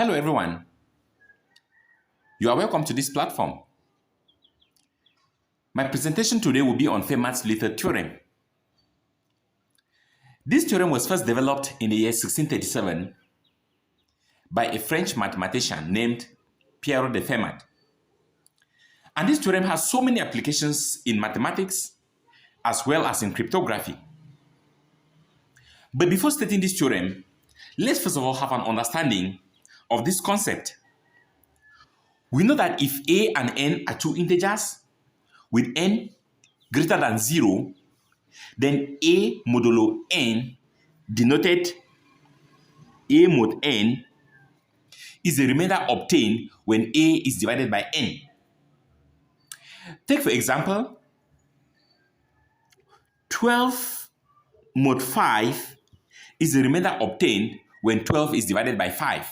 Hello everyone. You are welcome to this platform. My presentation today will be on Fermat's Little Theorem. This theorem was first developed in the year 1637 by a French mathematician named Pierre de Fermat. And this theorem has so many applications in mathematics as well as in cryptography. But before stating this theorem, let's first of all have an understanding of this concept. We know that if a and n are two integers with n greater than 0, then a modulo n, denoted a mod n, is the remainder obtained when a is divided by n. Take for example, 12 mod 5 is the remainder obtained when 12 is divided by 5,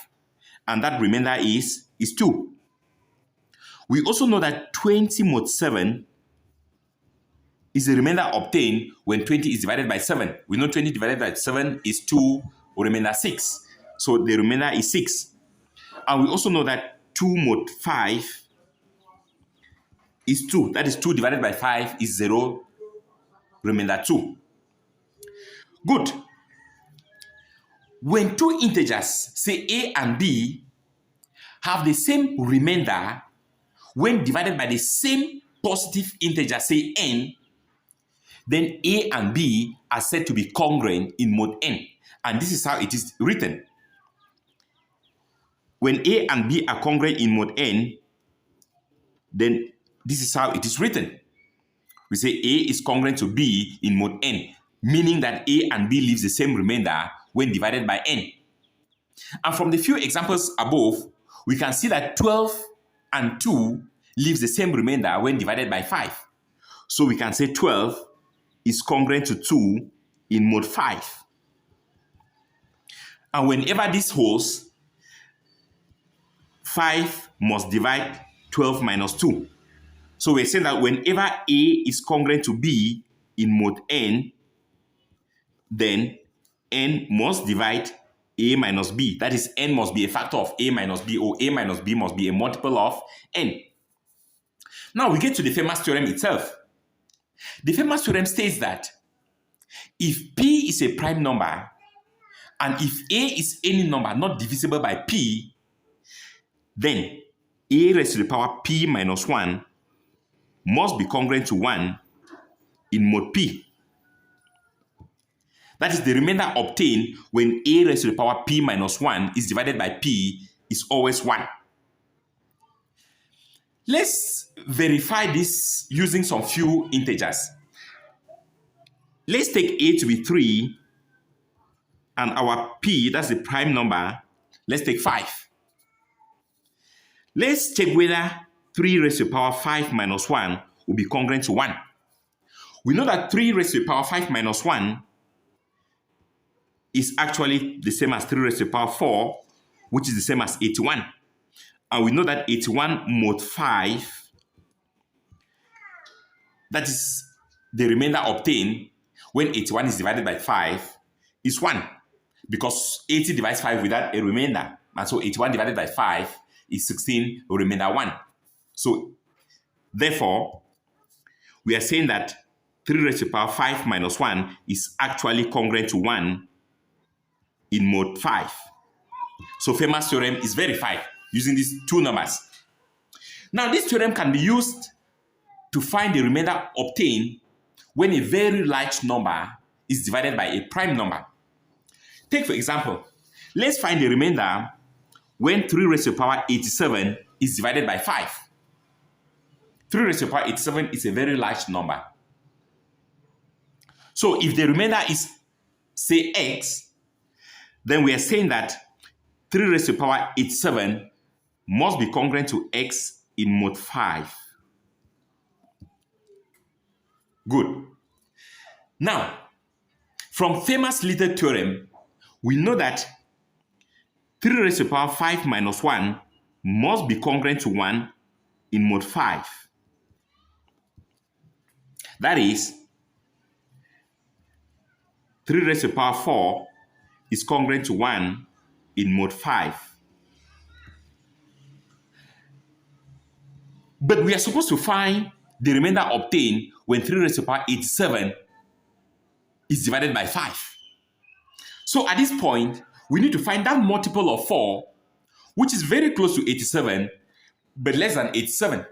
and that remainder is 2. We also know that 20 mod 7 is the remainder obtained when 20 is divided by 7. We know 20 divided by 7 is 2, or remainder 6. So the remainder is 6. And we also know that 2 mod 5 is 2. That is 2 divided by 5 is 0, remainder 2. Good. When two integers, say a and b, have the same remainder, when divided by the same positive integer, say n, then a and b are said to be congruent in mod n. And this is how it is written. When a and b are congruent in mod n, then this is how it is written. We say a is congruent to b in mod n, meaning that a and b leaves the same remainder when divided by n. And from the few examples above, we can see that 12 and 2 leaves the same remainder when divided by 5. So we can say 12 is congruent to 2 in mod 5. And whenever this holds, 5 must divide 12 minus 2. So we're saying that whenever a is congruent to b in mod n, then n must divide a minus b. That is, n must be a factor of a minus b, or a minus b must be a multiple of n. Now we get to the Fermat's theorem itself. The Fermat's theorem states that if p is a prime number, and if a is any number not divisible by p, then a raised to the power p minus 1 must be congruent to 1 in mod p. That is, the remainder obtained when a raised to the power p minus 1 is divided by p is always 1. Let's verify this using some few integers. Let's take a to be 3, and our p, that's the prime number, let's take 5. Let's check whether 3 raised to the power 5 minus 1 will be congruent to 1. We know that 3 raised to the power 5 minus 1 is actually the same as 3 raised to the power 4, which is the same as 81. And we know that 81 mod 5, that is the remainder obtained when 81 is divided by 5, is 1. Because 80 divides 5 without a remainder. And so 81 divided by 5 is 16, remainder 1. So therefore, we are saying that 3 raised to the power 5 minus 1 is actually congruent to 1 in mod 5. So Fermat's theorem is verified using these two numbers. Now this theorem can be used to find the remainder obtained when a very large number is divided by a prime number. Take for example, let's find the remainder when 3 raised to the power 87 is divided by 5. 3 raised to the power 87 is a very large number. So if the remainder is, say, x, then we are saying that 3 raised to the power 87 must be congruent to x in mod 5. Good. Now, from Fermat's Little Theorem, we know that 3 raised to the power 5 minus 1 must be congruent to 1 in mod 5. That is, 3 raised to the power 4 is congruent to 1 in mod 5. But we are supposed to find the remainder obtained when 3 raised to the power 87 is divided by 5. So at this point, we need to find that multiple of 4, which is very close to 87, but less than 87.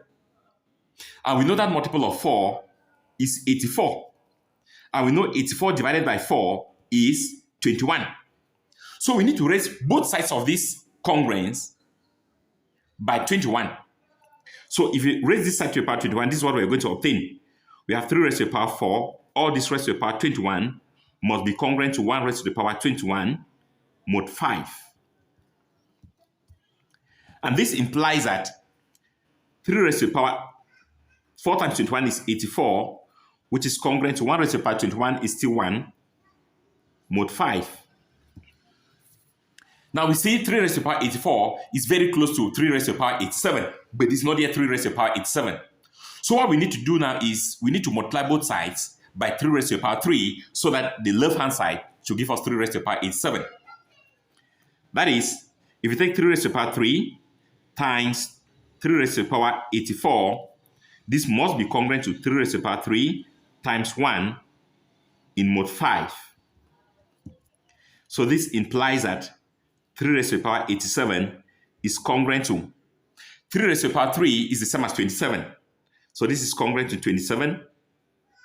And we know that multiple of 4 is 84. And we know 84 divided by 4 is 21. So we need to raise both sides of this congruence by 21. So if you raise this side to the power 21, this is what we're going to obtain. We have 3 raised to the power 4. All this raised to the power 21 must be congruent to 1 raised to the power 21 mod 5. And this implies that 3 raised to the power 4 times 21 is 84, which is congruent to 1 raised to the power 21 is still 1 mod 5. Now we see 3 raised to the power 84 is very close to 3 raised to the power 87, but it's not yet 3 raised to the power 87. So what we need to do now is we need to multiply both sides by 3 raised to the power 3 so that the left-hand side should give us 3 raised to the power 87. That is, if you take 3 raised to the power 3 times 3 raised to the power 84, this must be congruent to 3 raised to the power 3 times 1 in mod 5. So this implies that 3 raised to the power 87 is congruent to 3 raised to the power 3 is the same as 27. So this is congruent to 27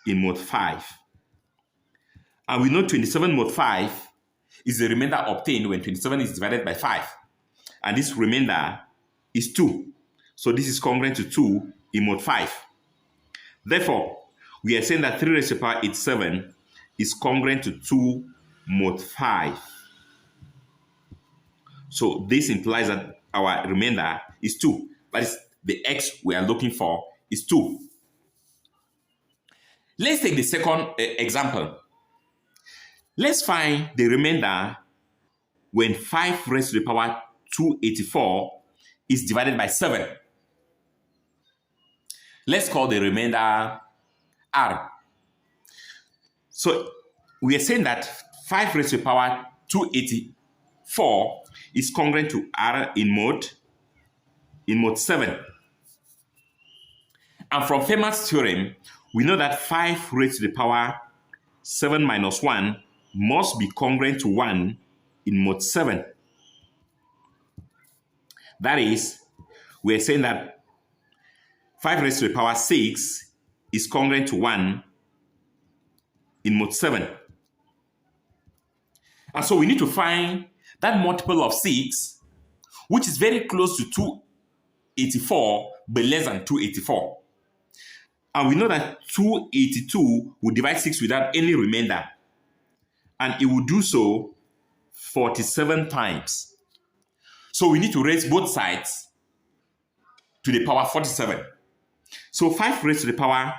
in mod 5. And we know 27 mod 5 is the remainder obtained when 27 is divided by 5. And this remainder is 2. So this is congruent to 2 in mod 5. Therefore, we are saying that 3 raised to the power 87 is congruent to 2 mod 5. So this implies that our remainder is 2. That is, the x we are looking for is 2. Let's take the second example. Let's find the remainder when 5 raised to the power 284 is divided by 7. Let's call the remainder r. So we are saying that 5 raised to the power 284 is congruent to r in mod 7. And from Fermat's theorem, we know that 5 raised to the power 7 minus 1 must be congruent to 1 in mod 7. That is, we are saying that 5 raised to the power 6 is congruent to 1 in mod 7. And so we need to find that multiple of 6, which is very close to 284, but less than 284. And we know that 282 will divide 6 without any remainder. And it will do so 47 times. So we need to raise both sides to the power 47. So 5 raised to the power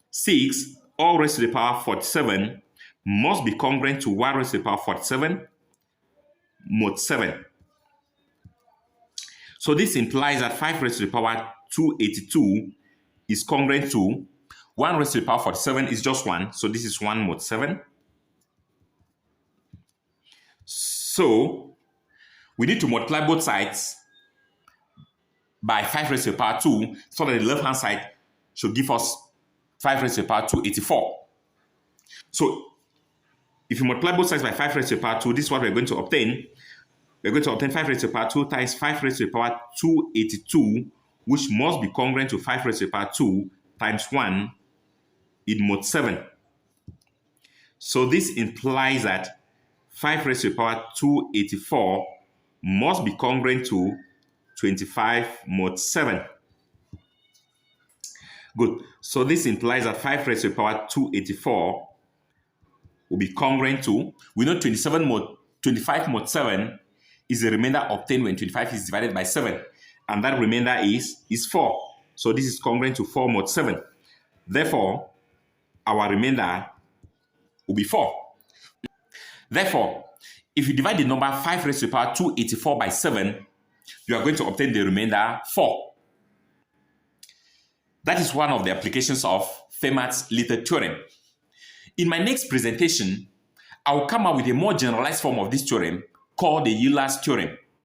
6, all raised to the power 47, must be congruent to 1 raised to the power 47 mod 7. So this implies that 5 raised to the power 282 is congruent to 1 raised to the power 47 is just 1. So this is 1 mod 7. So we need to multiply both sides by 5 raised to the power 2 so that the left-hand side should give us 5 raised to the power 284. So if you multiply both sides by 5 raised to the power 2, this is what we're going to obtain. We're going to obtain 5 raised to the power 2 times 5 raised to the power 282, which must be congruent to 5 raised to the power 2 times 1 in mod 7. So this implies that 5 raised to the power 284 must be congruent to 25 mod 7. Good. So this implies that 5 raised to the power 284 will be congruent to, we know 25 mod 7 is the remainder obtained when 25 is divided by 7. And that remainder is 4. So this is congruent to 4 mod 7. Therefore, our remainder will be 4. Therefore, if you divide the number 5 raised to the power 284 by 7, you are going to obtain the remainder 4. That is one of the applications of Fermat's Little Theorem. In my next presentation, I will come up with a more generalized form of this theorem called the Euler's theorem.